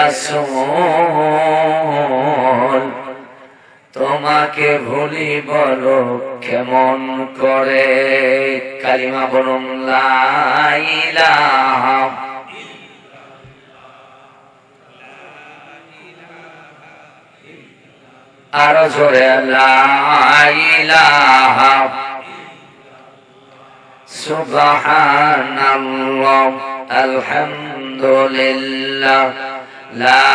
রাসূল তোমাকে ভুলি বলো কেমন করে। কালিমা বলুন লা ইলাহা আরো জোরে লা ইলাহা সুবহানাল্লাহ আলহামদুলিল্লাহ লা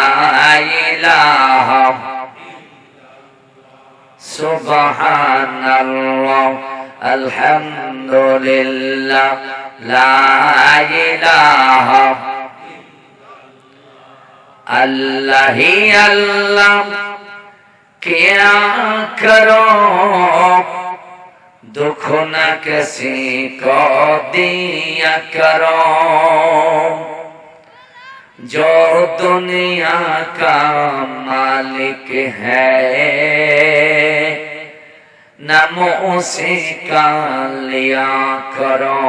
ইলাহা সুবহানাল্লাহ আলহামদুলিল্লাহ লা ইলাহা আল্লাহি আল্লাহ क्या करो दुख न किसी को दिया करो जो दुनिया का मालिक है नाम उसी का लिया करो।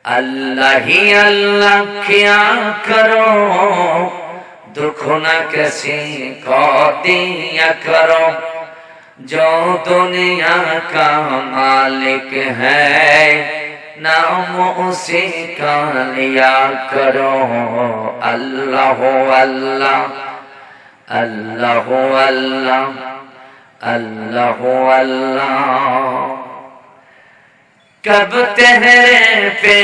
अल्लाह ही अल्लाह क्या करो दुख न किसी को दिया करो जो दुनिया का मालिक है नाम उसी का लिया करो। अल्लाह अल्लाह अल्लाह अल्लाह अल्लाह अल्लाह कब तेरे पे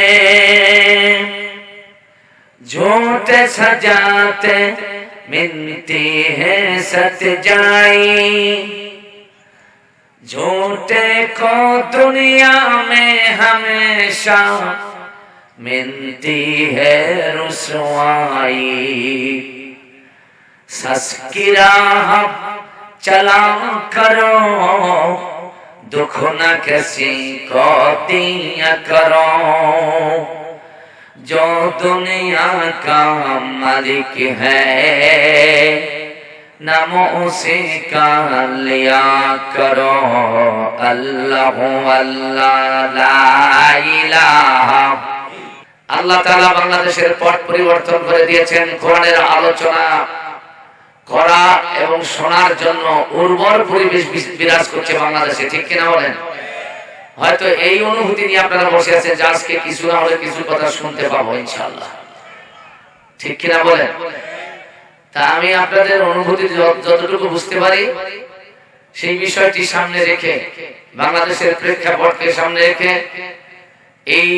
झूठ सजाते मिलती है सच्चाई झूठे को दुनिया में हमेशा मिलती है रुसवाई। सच की राह चला करो दुख न किसी को दिया करो जो दुनिया का मालिक है नाम उसी का लिया करो। अल्लाह अल्लाह ला इलाहा। আল্লাহ তাআলা বাংলাদেশের পট পরিবর্তন করে দিয়েছেন। কোরআনের আলোচনা করা এবং শোনার জন্য উর্বর পরিবেশ বিরাজ করছে বাংলাদেশে, ঠিক কিনা বলেন? হয়তো এই অনুভূতি নিয়ে আপনারা বসে আছেন যে আজকে কিছু না হলে কিছু কথা শুনতে পাবো ইনশাআল্লাহ, ঠিক কিনা বলেন? তা আমি আপনাদের অনুভূতি যতটুকু বুঝতে পারি সেই বিষয়টি সামনে রেখে, বাংলাদেশের প্রেক্ষাপটকে সামনে রেখে, এই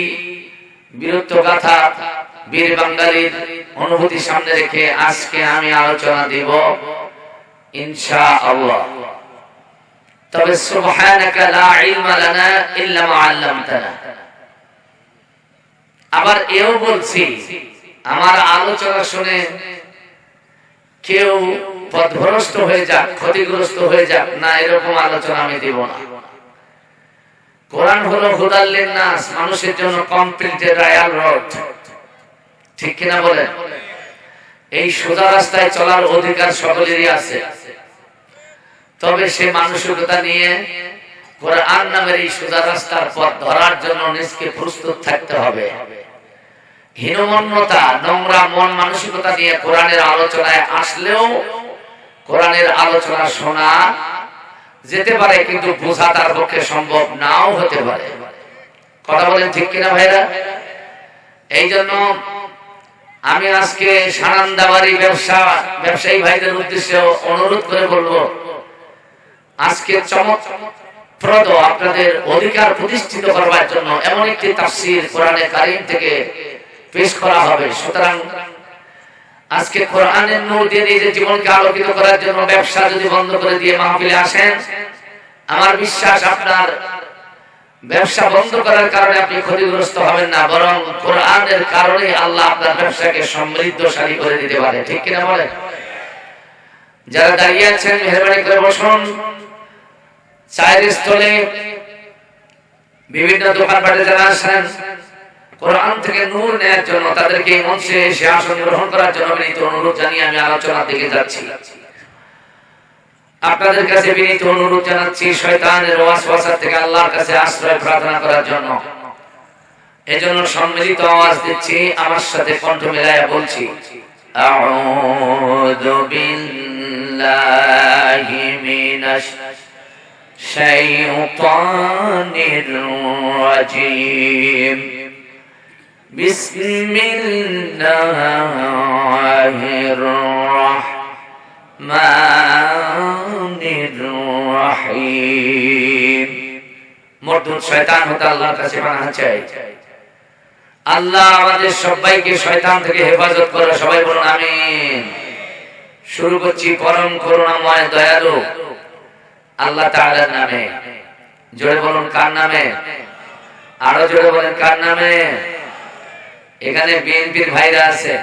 বীরত্ব গাথা বীর বাঙালির অনুভূতি সামনে রেখে আজকে আমি আলোচনা দিব ইনশাআল্লাহ। তবে সুবহানাকা লা ইলমা লানা ইল্লা মা আল্লামতানা। আবার এও বলছি, আমার আলোচনা শুনে কেউ পথভ্রষ্ট হয়ে যাক, ক্ষতিগ্রস্ত হয়ে যাক না, এরকম আলোচনা আমি দিব না। কোরআন হলো হুদাল লিন্নাস, মানুষের জন্য কমপ্লিট রয়্যাল রোড, ঠিক কিনা বলেন? এই সোজা রাস্তায় চলার অধিকার সকলেরই আছে, তবে সে মানসিকতা নিয়ে কোরআন নামের এই সোজা রাস্তার পথ ধরার জন্য নিজকে প্রস্তুত থাকতে হবে। হীনমন্যতা, নোংরা মন মানসিকতা নিয়ে কোরআনের আলোচনায় আসলেও কোরআনের আলোচনা শোনা যেতে পারে, কিন্তু বোঝা তার পক্ষে সম্ভব নাও হতে পারে। কথা বলেন ঠিক কিনা ভাইরা? এই জন্য আমি আজকে সানান্দাবাড়ি ব্যবসায়ী ভাইদের উদ্দেশ্যে অনুরোধ করে বলবো, আজকে চমকপ্রদ আপনাদের অধিকার প্রতিষ্ঠিত করবার জন্য এমন একটি তাফসীর কোরআনে কারীম থেকে পেশ করা হবে। সুতরাং আজকে কোরআনের নূর দিয়ে নিজের জীবনকে আলোকিত করার জন্য ব্যবসা যদি বন্ধ করে দিয়ে মাহফিলে আসেন, আমার বিশ্বাস আপনার ব্যবসা বন্ধ করার কারণে আপনি ক্ষতিগ্রস্ত হবেন না, বরং কোরআনের কারণে আল্লাহ আপনার ব্যবসাকে সমৃদ্ধশালী করে দিতে পারে, ঠিক কিনা বলেন? যারা দাঁড়িয়ে আছেন মেহরবানি করে বসুন। চায়ের স্থলে বিভিন্ন দোকানপাটে যারা আসেন কোরআন থেকে নূর নেওয়ার জন্য, তাদেরকে এই মঞ্চে এসে আসন গ্রহণ করার জন্য বিনীত অনুরোধ জানিয়ে আমি আলোচনা দিকে যাচ্ছি। আপনাদের কাছে বিনীত অনুরোধ জানাচ্ছি শয়তানের ওয়াসওয়াসা থেকে আল্লাহর কাছে আশ্রয় প্রার্থনা করার জন্য। এজন্য সম্মিলিত আওয়াজ দিচ্ছি, আমার সাথে কণ্ঠ মিলায়া বলছি, আউযু বিল্লাহি মিনাশ শাইতানির রাজীম। বিসমিল্লাহির রাহমানির রাহিম। মরদুদ শয়তান হতে আল্লাহর কাছে পানাহ চাই। আল্লাহ আমাদের সবাইকে শয়তান থেকে হেফাজত করে, সবাই বলুন আমিন। শুরু করছি পরম করুণাময় দয়ালু আল্লাহ তাআলার নামে। জোরে বলুন কার নামে? আরো জোরে বলেন কার নামে? এখানে বিএনপির ভাইরা আছে,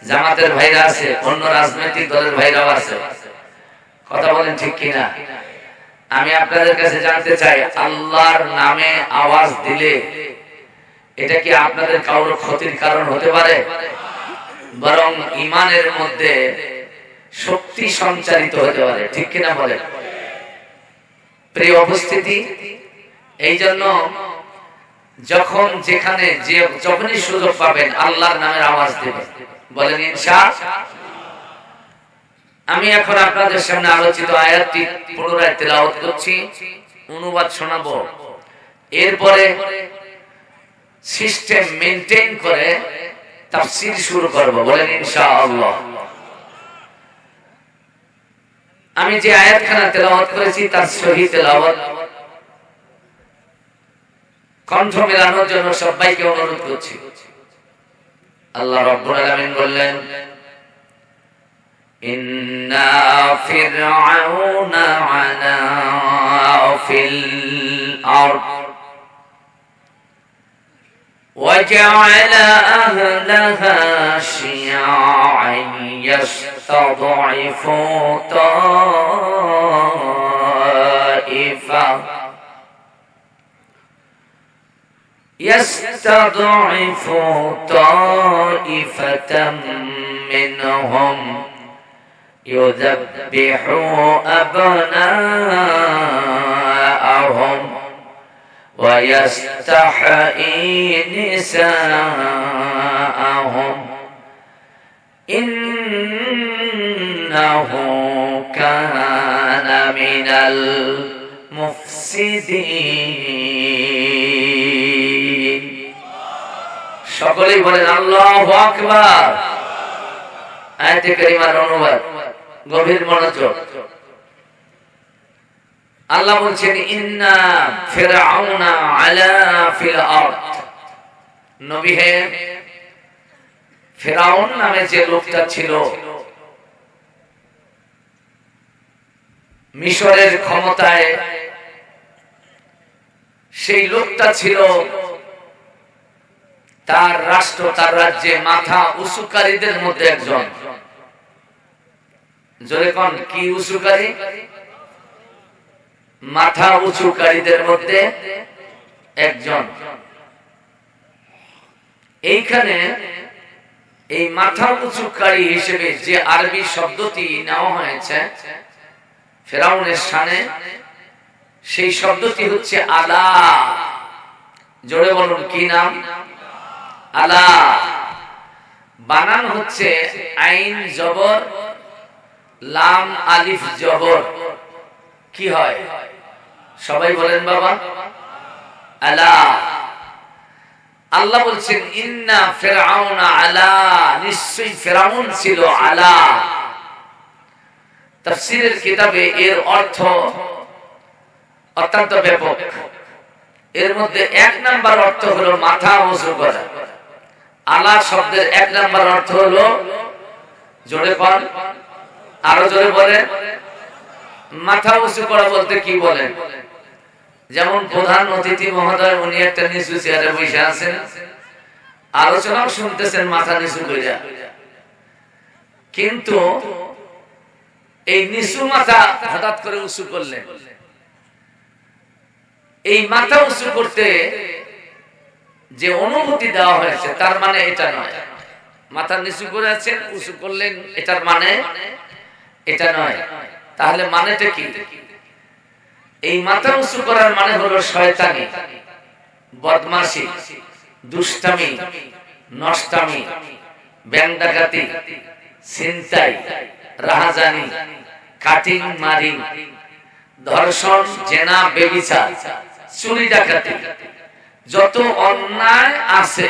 জামাতের ভাইরা আছে, অন্য রাজনৈতিক দলের ভাইরাও আছে, কথা বলেন ঠিক কিনা? আমি আপনাদের কাছে জানতে চাই, আল্লাহর নামে আওয়াজ দিলে এটা কি আপনাদের কারোর ক্ষতির কারণ হতে পারে? বরং ঈমানের মধ্যে শক্তি সঞ্চারিত হতে পারে, ঠিক কিনা বলেন? প্রিয় উপস্থিতি, এই জন্য যখন যেখানে যখনই সুযোগ পাবেন আল্লাহর নামের আওয়াজ দেবেন, বলেন ইনশাআল্লাহ। আমি এখন আপনাদের সামনে আলোচিত আয়াতটি পুনরায় তেলাওয়াত করছি, অনুবাদ শোনাবো, এরপরে সিস্টেম মেইনটেইন করে তাফসীর শুরু করব, বলেন ইনশাআল্লাহ। আমি যে আয়াতখানা তেলাওয়াত করেছি তার সহিহ তেলাওয়াত কণ্ঠ মেলানোর জন্য সবাইকে অনুরোধ করছি। আল্লাহ রাব্বুল আলামিন বললেন, ইন্না ফিরআউনা আলা ফিল আরদ وجعل أهلها شيعا يستضعف طائفة منهم يذبح أبناءهم ويستحيي نساءهم إنه كان من المفسدين। সকলেই বলেন আল্লাহু আকবার। আয়াতে কারিমার অনুবাদ, গভীর মনোযোগ। আল্লাহ বলছেন, ইন্না ফিরআউনা আলা ফিল আরদ। নবী হে, ফিরআউন নামে যে লোকটা ছিল মিশরের ক্ষমতায়, সেই লোকটা ছিল তার রাষ্ট্র, তার রাজ্যে মাথা উঁচুকারীদের মধ্যে একজন। জোরে কোন, কি উঁচুকারী? মাথা উঁচুকারীদের মধ্যে একজন। এইখানে এই মাথা উঁচুকারী হিসেবে যে আরবি শব্দটি নেওয়া হয়েছে ফিরআউনের শানে, সেই শব্দটি হচ্ছে আলা। জোরে বলুন কি নাম? আলা। বানান হচ্ছে আইন জবর, লাম আলিফ জবর, কি হয়? সবাই বলেন বাবা, আলা। আল্লাহ বলছেন, ইন্না ফিরআউনা আলা, নিশ্চয়ই ফিরআউন ছিল আলা। তাফসীরের কিতাবে এর অর্থ অত্যন্ত ব্যাপক। এর মধ্যে এক নাম্বার অর্থ হলো মাথা উঁচু করা। আলা শব্দের এক নাম্বার অর্থ হলো, জোরে বল, আরো জোরে বলেন, মাথা উঁচু করা বলতে কি বলেন? যেমন প্রধান অতিথি মহোদয়, উনি একটা নিচু চেয়ারে বসে আছেন, আলোচনাও শুনতেছেন মাথা নিচু কইরা, কিন্তু এই নিচু মাথা হঠাৎ করে উঁচু করলেন। এই মাথা উঁচু করতে যে অনুভূতি দেওয়া হয়েছে তার মানে এটা নয়। মাথা নিচু করে আছেন, উঁচু করলেন, এটার মানে এটা নয়। তাহলে মানেটা কি? এই মাথা উঁচু করার মানে হলো শয়তানি, বদমাশি, দুষ্টামি, নষ্টামি, ব্যাংক ডাকাতি, ছিনতাই, রাহাজানি, কাটিং মারি, ধর্ষণ, জেনা, ব্যভিচার, চুরি ডাকাতি, যত অন্যায় আছে,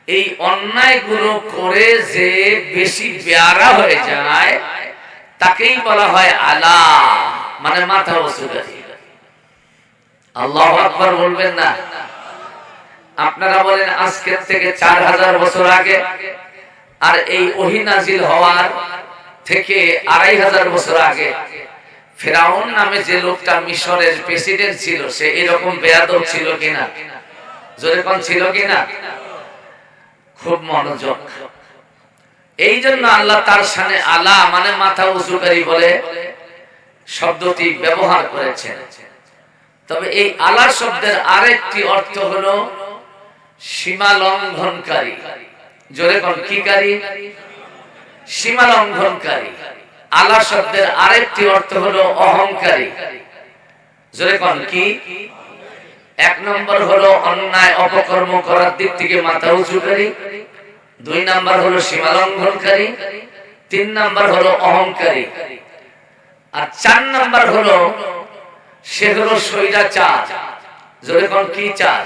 এই অন্যায়গুলো করে যে বেশি বেয়ারা হয়ে যায় তাকেই বলা হয় আলা, মানে মাথা উঁচুকারী। আল্লাহু আকবার বলবেন না? আপনারা বলেন আজকের থেকে 4000 বছর আগে আর এই ওহী নাজিল হওয়ার থেকে 2500 বছর আগে ফিরাউন নামে যে লোকটা মিশরের প্রেসিডেন্ট ছিল, সে এরকম বেয়াদব ছিল কিনা? জোরে কোন ছিল কিনা? খুব মনোযোগ। এই জন্য আল্লাহ তার শানে আলা মানে মাথা উঁচুকারী বলে শব্দটি ব্যবহার করেছেন। তবে এই আলা শব্দের আরেকটি অর্থ হলো সীমা লঙ্ঘনকারী। জোরে কোন কি কারী? সীমা লঙ্ঘনকারী। আলা শব্দের আরেকটি অর্থ হলো অহংকারী। জোরে কোন কি? এক নম্বর হলো অন্যায় অপকর্ম করার দিক থেকে মাথা উঁচুকারী, 2 নাম্বার হলো সীমা লঙ্ঘনকারী, 3 নাম্বার হলো অহংকারী, আর 4 নাম্বার হলো সে হলো স্বৈরাচার। জোরে কোন কি চার?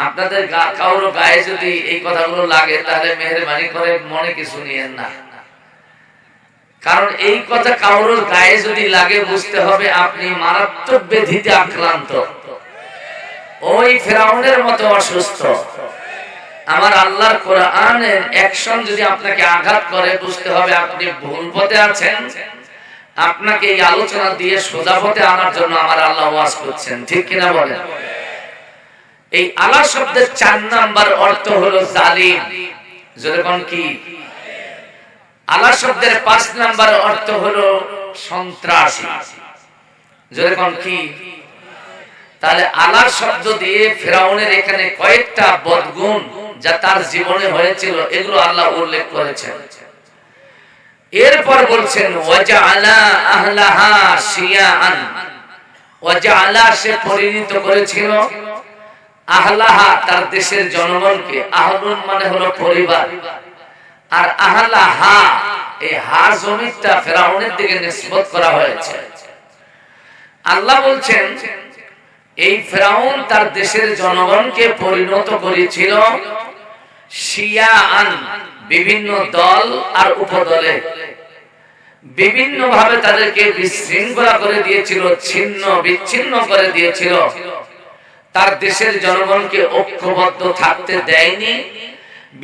আপনাদের কারো গায়ে যদি এই কথাগুলো লাগে তাহলে মেহেরবানি করে মনে কিছু নিয়েন না, কারণ এই কথা কারোর গায়ে যদি লাগে বুঝতে হবে আপনি মারাত্মক ব্যাধিতে আক্রান্ত, ওই ফিরাউনের মতো অসুস্থ। আমার আল্লাহর কোরআনের অ্যাকশন যদি আপনাকে আঘাত করে বুঝতে হবে আপনি ভুল পথে আছেন। আপনাকে এই আলোচনা দিয়ে সোজা পথে আনার জন্য আমার আল্লাহ ওয়াজ করছেন, ঠিক কিনা বলেন? এই আলা শব্দের 4 নাম্বার অর্থ হলো জালিম। জোরে কোন কি? আলা শব্দের 5 নাম্বার অর্থ হলো সন্ত্রাসী। জোরে কোন কি? তাহলে আলা শব্দ দিয়ে ফিরাউনের এখানে কয়েকটা বদগুণ যা তার জীবনে হয়েছিল এগুলো আল্লাহ উল্লেখ করেছেন। এরপর বলছেন ওয়াজআলা আহলাহা শিয়াআন, ওয়াজআলা সে পরিণত করেছিল আহলাহা তার দেশের জনগণকে। আহলুন মানে হলো পরিবার, আর আহলাহা এই হা জমিটা ফিরাউনের দিকে নিসবত করা হয়েছে। আল্লাহ বলছেন এই ফিরাউন তার দেশের জনগণকে পরিণত করেছিল শিয়াআন বিভিন্ন দল আর উপদলে, বিভিন্ন ভাবে তাদেরকে বিশৃঙ্খলা করে দিয়েছিল, ছিন্ন বিচ্ছিন্ন করে দিয়েছিল। তার দেশের জনগণকে ঐক্যবদ্ধ থাকতে দেয়নি,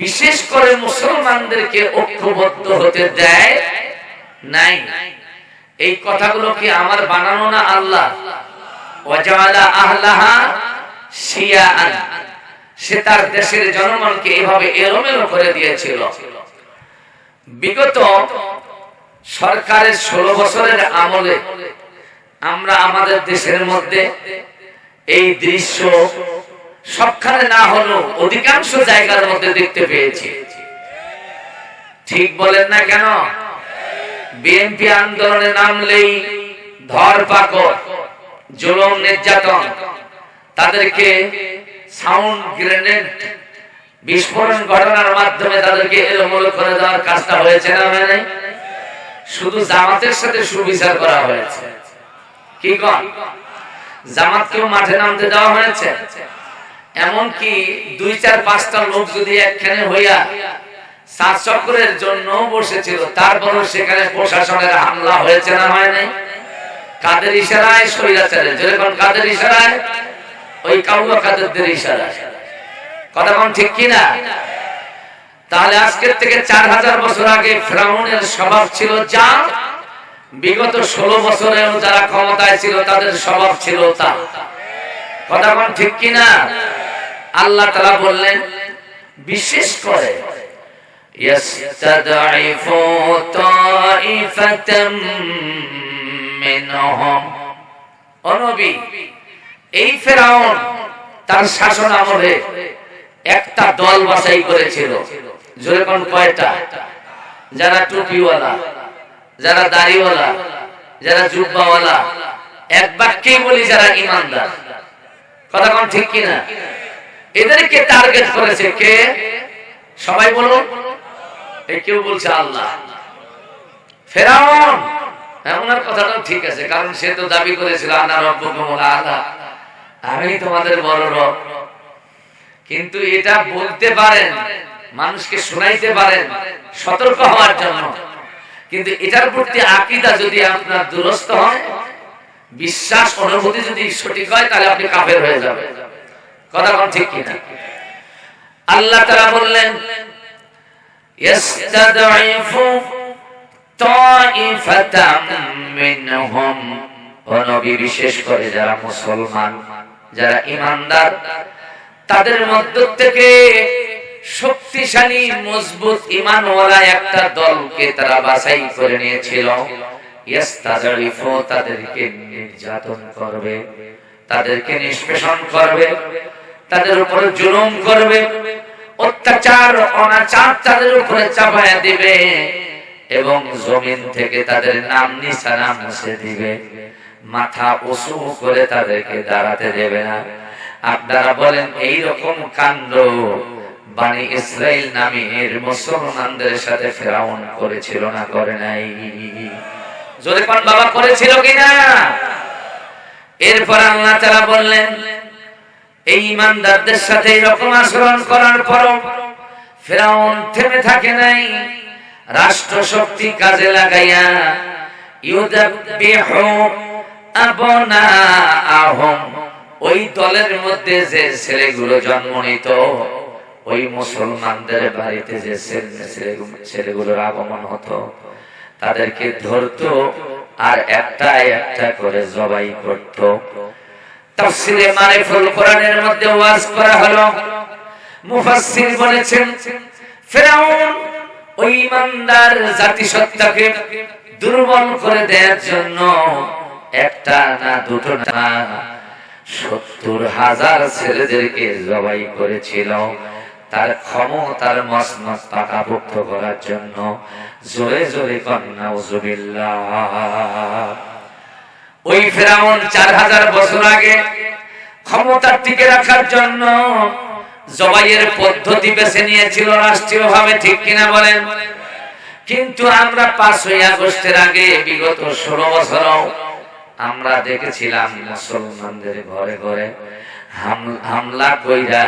বিশেষ করে মুসলমানদেরকে ঐক্যবদ্ধ হতে দেয় নাই। এই কথাগুলো কি আমার বানানো না? আল্লাহ ওয়াজআলা আহলাহা শিয়াআন, সে তার দেশের জনগণকে এভাবে এলোমেলো করে দিয়েছিল। বিগত সরকারের 16 বছরের আমলে আমরা আমাদের দেশের মধ্যে এই দৃশ্য সবখানে না হলেও অধিকাংশ জায়গার মধ্যে দেখতে পেয়েছি। ঠিক বলেন না কেন? বিএনপি আন্দোলনে নামলেই ধরপাকড়, জুলুম, নির্যাতন, তাদেরকে সাউন্ড গ্রেনেড বিস্ফোরণ ঘটনার মাধ্যমে তাদেরকে এলোমেলো করে দেওয়ার কাজটা হয়েছে না? মানে শুধু জামাতের সাথে সুবিচার করা হয়েছে। কি কন? জামাতকেও মাঠে নামতে দেওয়া হয়েছে। এমনকি 2-4-5টা লোক যদি একখানে হইয়া 7 চক্রের জন্য বসেছিল, তারপরও সেখানে প্রশাসনের হামলা হয়েছে না? হয় নাই? কাদের ইশারায়? স্বৈরাচারের। যেরকম কাদের ইশারায়? ওই কাউলা কাদেরদের ইশারায়। কথা কোন ঠিক কিনা? তাহলে আজকের থেকে 4000 বছর আগে ফিরাউনের স্বভাব ছিল যা, বিগত 16 বছরেও যারা ক্ষমতায় ছিল তাদের স্বভাব ছিল তা। কথা কোন ঠিক কিনা? আল্লাহ তাআলা বললেন বিশেষ করে ইয়াস্তাদঈফু তাইফাতাম মিনহুম, ও নবী এই ফিরাউন তার শাসন আমলে একটা দল বাছাই করেছিল। জোরে কোন কয়টা? যারা টুপিওয়ালা, যারা দাড়িওয়ালা, যারা জুব্বাওয়ালা, এক বাক্যেই বলি যারা ঈমানদার। কথা কোন ঠিক কিনা? এদেরকে টার্গেট করেছে কে? সবাই বলুন। এই কেউ বলছে আল্লাহ। ফেরাউন, ওনার কথাটাও ঠিক আছে, কারণ সে তো দাবি করেছিল আনা রব্বুকুমুল আ'লা, আমি তোমাদের বড় রব। কিন্তু এটা বলতে পারেন, মানুষকে শোনাইতে পারেন সতর্ক হওয়ার জন্য, কিন্তু এটার প্রতি আকীদা যদি আপনার দুরস্ত হয়, বিশ্বাস অনুভূতি যদি সঠিক হয়, তাহলে আপনি কাফের হয়ে যাবেন। কথা কোন ঠিক কিনা? আল্লাহ তাআলা বললেন ইস্তাদঈফু তাইফাতাম মিনহুম, ও নবী বিশেষ করে যারা মুসলমান, যারা ঈমানদার, তাদের মধ্য থেকে শক্তিশালী মজবুত ঈমানওয়ালা একটা দলকে তারা বাছাই করে নিয়েছিল। ইস্তাদঈফু, তাদেরকে নির্যাতন করবে, তাদেরকে নিষ্পেষণ করবে, তাদের উপরে জুলুম করবে, অত্যাচার অনাচার তাদের উপরে চাপায়া দিবে এবং জমিন থেকে তাদের নাম নিশানা মুছে দিবে, মাথা উঁচু করে তাদেরকে দাঁড়াতে দেবে না। আপনারা বলেন এই রকম কাণ্ড বনি ইসরাইল নামের মুসলমানদের সাথে ফেরাউন করেছিল না করে নাই? জোরে কোন বাবা, করেছিল কিনা? এরপর আল্লাহ তাআলা বললেন এই ঈমানদারদের সাথে এরকম আচরণ করার পরও ফেরাউন থেমে থাকে নাই। রাষ্ট্র শক্তি কাজে লাগাইয়া ইউযাব্বিহু আবনাআহুম, ওই দলের মধ্যে যে ছেলেগুলো জন্ম নিত, ওই মুসলমানদের বাড়িতে যে ছেলেগুলোর আগমন হতো, তাদেরকে ধরতো আর একটা একটা করে জবাই করত। তাফসীরে মারিফুল কোরআনের মধ্যে ওয়াজ করা হলো, মুফাসসির বলেছেন ফেরাউন ওই ঈমানদার জাতিসত্তাকে দুর্বল করে দেওয়ার জন্য একটা না দুটো না ৭০,০০০ ছেলেদেরকে জবাই করেছিল তার ক্ষমতার মসনদ পাকাপোক্ত করার জন্য। জোরে জোরে কন্যা নাউযুবিল্লাহ। ওই ফেরাউন ৪০০০ বছর আগে ক্ষমতা টিকে রাখার জন্য জবাইয়ের পদ্ধতি বেছে নিয়েছিল রাষ্ট্রীয়ভাবে, ঠিক কিনা বলেন? কিন্তু আমরা ৫ই আগস্টের আগে বিগত ১৬ বছরও আমরা দেখেছিলাম মুসলমানদের ঘরে ঘরে হামলা কইরা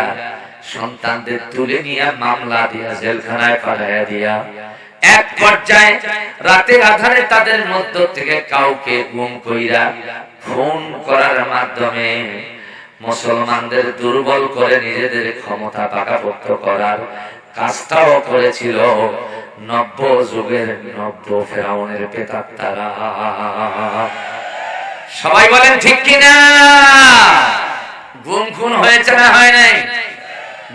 সন্তানদের তুলে নিয়ে মামলা দিয়া জেলখানায় পাঠাইয়া দিয়া এক পর্যায়ে রাতের আধারে তাদের মধ্য থেকে কাউকে গুম কইরা খুন করার মাধ্যমে মুসলমানদের দুর্বল করে নিজেদের ক্ষমতা পাকাপোক্ত করার কাজটাও করেছিল নব্য যুগের নব্য ফেরাউনের প্রেতাত্মারা। সবাই বলেন ঠিক কিনা? গুম খুন হয়েছে না হয় নাই?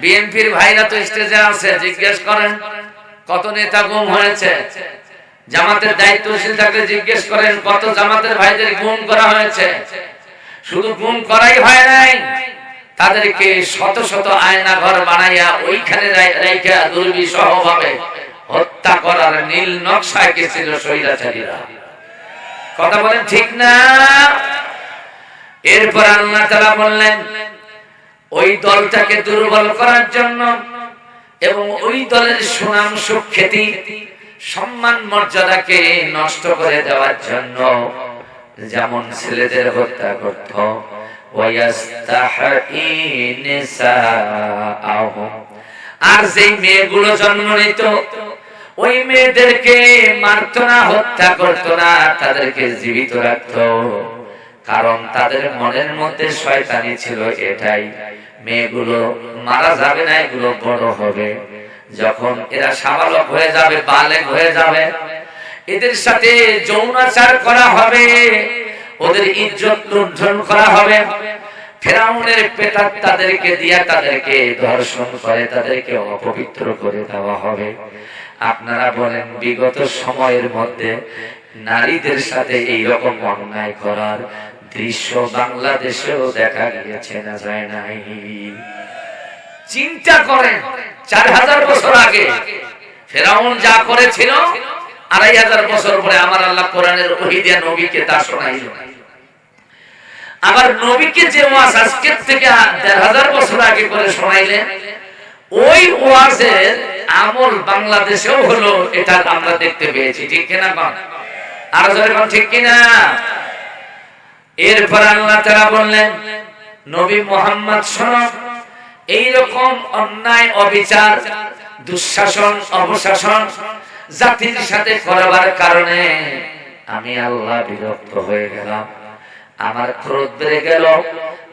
বিএনপির ভাইরা তো স্টেজে আছে, জিজ্ঞেস করেন কত নেতা গুম হয়েছে। জামাতের দায়িত্বশীল থাকলে জিজ্ঞেস করেন কত জামাতের ভাইদের গুম করা হয়েছে। শুধু গুম করাই হয় নাই, তাদেরকে শত শত আয়না ঘর বানাইয়া ওইখানে রাইখা দুর্বিষহ ভাবে হত্যা করার নীল নকশা এঁকেছিল স্বৈরাচারীরা। কথা বলেন ঠিক না? এরপর আল্লাহ তাআলা বললেন ওই দলটাকে দুর্বল করার জন্য এবং ওই দলের সুনাম সুখ্যাতি সম্মান মর্যাদাকে নষ্ট করে দেওয়ার জন্য যেমন ছেলেদের হত্যা করত, আর যেই মেয়েগুলো জন্ম নিত ওই মেয়েদেরকে মারত না, হত্যা করত না, তাদেরকে জীবিত রাখত। কারণ তাদের মনের মধ্যে শয়তানি ছিল এটাই, মেয়েগুলো মারা যাবে না, এগুলো বড় হবে, যখন এরা সাবালক হয়ে যাবে, বালেগ হয়ে যাবে, এদের সাথে যৌনাচার করা হবে, ওদের ইজ্জত লুণ্ঠন করা হবে। ফেরাউনের প্রেতাত্মাদেরকে দিয়া তাদেরকে ধর্ষণ করে তাদেরকে অপবিত্র করে দেওয়া হবে। আপনারা বলেন বিগত সময়ের মধ্যে নারীদের সাথে এই রকম অন্যায় করার দৃশ্য বাংলাদেশেও দেখা গিয়েছে না যায় নাই? চিন্তা করেন ৪০০০ বছর আগে ফেরাউন যা করেছিল, ২৫০০ বছর পরে আমার আল্লাহ কোরআনের ওহী দিয়া নবীকে তা শোনাইল। আবার নবীকে যে ওয়াজ আজকের থেকে ১৫০০ বছর আগে করে শোনাইলেন, ওই ওয়াজের আমল বাংলাদেশেও হলো, এটা আমরা দেখতে পেয়েছি। ঠিক কিনা কোন? আর জোরে কোন ঠিক কিনা? এরপর আল্লাহ তাআলা বললেন, নবী মুহাম্মদ শোনো, এইরকম অন্যায়, অবিচার, দুঃশাসন, অপশাসন জাতির সাথে করবার কারণে আমি আল্লাহ বিরক্ত হয়ে গেলাম, আমার ক্রোধ বেড়ে গেল।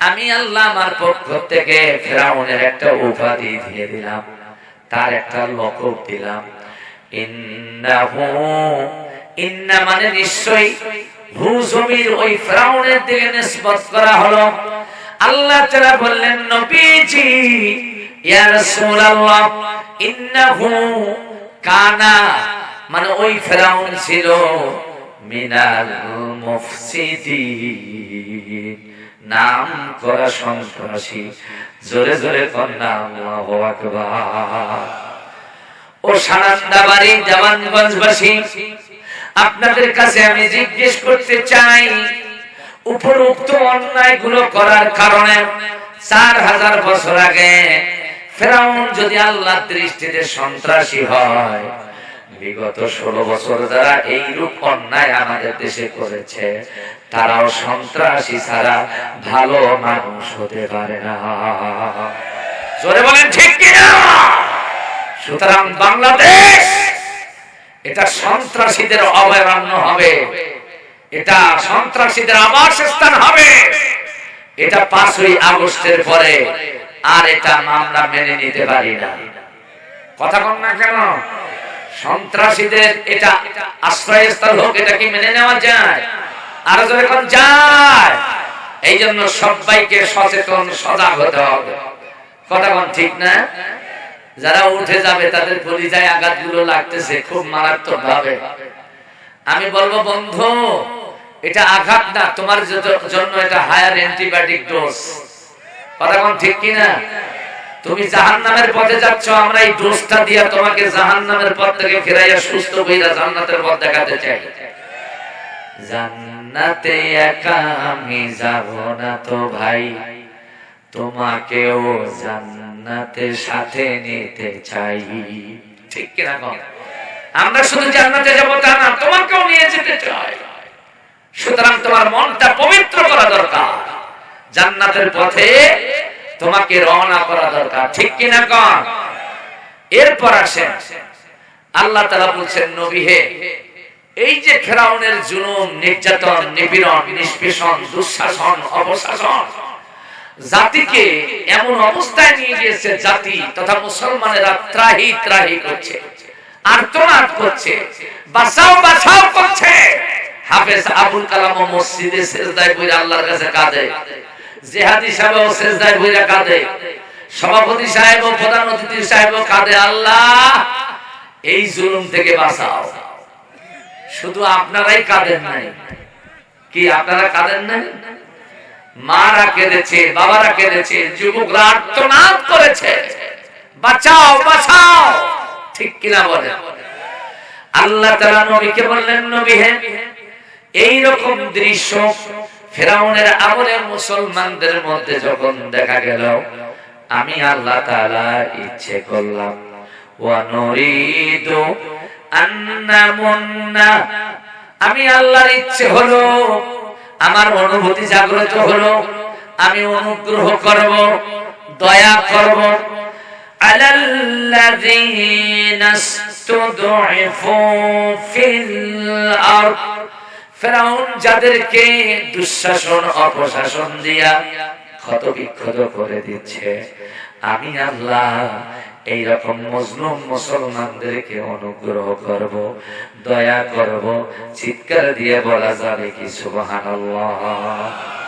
আমি আল্লাহ আমার পক্ষ থেকে ফিরআউনের একটা উপাধি দিয়ে দিলাম, তার একটা লকব দিলাম। ইন্নাহু, ইন্না মানে নিশ্চয়ই, হু জমির ওই ফিরআউনের দিকে নিসবত করা হলো। আল্লাহ তাআলা বললেন, নবীজি ইয়া রাসূলুল্লাহ, ইন্নাহু কানা মানে ওই ফিরআউন ছিল মিনাল মুফসিদিন, নাম করা সন্ত্রাসী। জোরে জোরে কন্যা আল্লাহু আকবার। ও সানান্দাবাড়ি দেওয়ানগঞ্জবাসী, আপনাদের কাছে আমি জিজ্ঞেস করতে চাই, উপরোক্ত অন্যায়গুলো করার কারণে ৪০০০ বছর আগে ফিরআউন যদি আল্লাহর দৃষ্টিতে সন্ত্রাসী হয়, বিগত ১৬ বছর যারা এইরূপ অন্যায় আমাদের দেশে করেছে, তারাও সন্ত্রাসী ছাড়া ভালো মানুষ হতে পারে না। জোরে বলেন ঠিক কিনা? সুতরাং বাংলাদেশ এটা সন্ত্রাসীদের অভয়ারণ্য হবে, এটা সন্ত্রাসীদের আবাসস্থান হবে। এটা ৫ই আগস্টের পরে আর এটা আমরা মেনে নিতে পারি না। কথা কন না কেন? সন্ত্রাসীদের এটা আশ্রয়স্থল হোক, এটা কি মেনে নেওয়া যায়? আরো জোরে কোন যায়? এই জন্য সবাইকে সচেতন, সজাগ হতে হবে। কথা কোন ঠিক না? যারা উঠে যাবে তাদের কলিজায় আঘাতগুলো লাগতেছে খুব মারাত্মক ভাবে। আমি বলবো, বন্ধু, এটা আঘাত না, তোমার জন্য এটা হায়ার অ্যান্টিবায়োটিক ডোজ। কথা কোন ঠিক কিনা? তুমি জাহান্নামের পথে যাচ্ছ, আমরা এই ডোজটা দিয়া তোমাকে জাহান্নামের পথ থেকে ফিরাইয়া সুস্থ কইরা জান্নাতের পথ দেখাতে চাই। জান্নাতে একা আমি যাব না তো ভাই, তোমাকেও জান্নাতে সাথে নিতে চাই। ঠিক কিনা কোন? আমরা শুধু জান্নাতে যাব তা না, তোমাকেও নিয়ে যেতে চাই। সুতরাং তোমার মনটা পবিত্র করা দরকার, জান্নাতের পথে তোমাকে রওনা করা দরকার। ঠিক কিনা কোন? এরপর আসেন, আল্লাহ তাআলা বলছেন, নবী হে, এই যে ফিরআউনের জুলুম, নির্যাতন, নিপীড়ন, নিষ্পেষণ, দুঃশাসন, অপশাসন জাতিকে এমন অবস্থায় নিয়ে গিয়েছে, জাতি তথা মুসলমানেরা ত্রাহি ত্রাহি করছে, আর্তনাদ করছে, বাঁচাও বাঁচাও করছে। হাফেজ আবুল কালাম মসজিদে সেজদায় পড়ে আল্লাহর কাছে কাঁদে, জিহাদি সাহেবও সেজদায় পড়ে কাঁদে, সভাপতি সাহেব ও প্রধান অতিথি সাহেব কাঁদে, আল্লাহ এই জুলুম থেকে বাঁচাও। শুধু আপনারাই কাঁদেন নাই কি? আপনারা কাঁদেন নাই? মারা কেঁদেছে, বাবারা কেঁদেছে, যুবকরা আর্তনাদ করেছে, বাঁচাও বাঁচাও। ঠিক কিনা বলেন? আল্লাহ তাআলা নবীকে বললেন, নবী হে, এই রকম দৃশ্য ফিরআউনের আমলে মুসলমানদের মধ্যে যখন দেখা গেল, আমি আল্লাহ তাআলা ইচ্ছে করলাম, ওয়া নুরিদু আন্নামুন্না, আমি আল্লাহর ইচ্ছে হলো, আমার অনুভূতি জাগ্রত হলো, আমি অনুগ্রহ করব, দয়া করব, আলাল্লাযীনা ইসতুদঈফু ফিল আরদ, ফিরআউন যাদেরকে দুঃশাসন, অপশাসন দিয়া ক্ষতবিক্ষত করে দিচ্ছে, আমি আল্লাহ এই রকম মজলুম মুসলমানদেরকে অনুগ্রহ করব, দয়া করব। চিৎকার দিয়ে বলা যাবে কি সুবহানাল্লাহ?